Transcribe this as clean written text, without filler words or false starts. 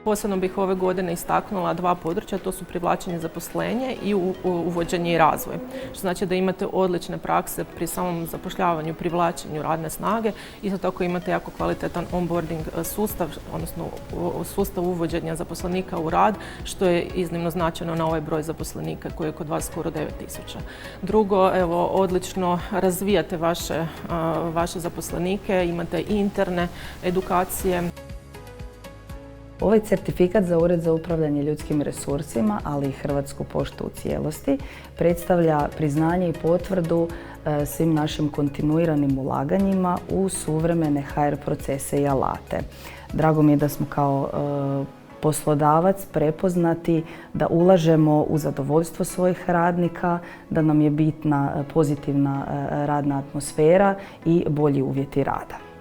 Posebno bih ove godine istaknula dva područja, to su privlačenje zaposlenje i uvođenje i razvoj. Što znači da imate odlične prakse pri samom zapošljavanju i privlačenju radne snage. Isto tako imate jako kvalitetan onboarding sustav, odnosno sustav uvođenja zaposlenika u rad, što je iznimno značajno na ovaj broj zaposlenika koji je kod vas skoro 9.000. Drugo, evo, odlično razvijate vaše zaposlenike, imate i interne edukacije. Ovaj certifikat za Ured za upravljanje ljudskim resursima, ali i Hrvatsku poštu u cijelosti, predstavlja priznanje i potvrdu svim našim kontinuiranim ulaganjima u suvremene HR procese i alate. Drago mi je da smo kao poslodavac prepoznati da ulažemo u zadovoljstvo svojih radnika, da nam je bitna pozitivna radna atmosfera i bolji uvjeti rada.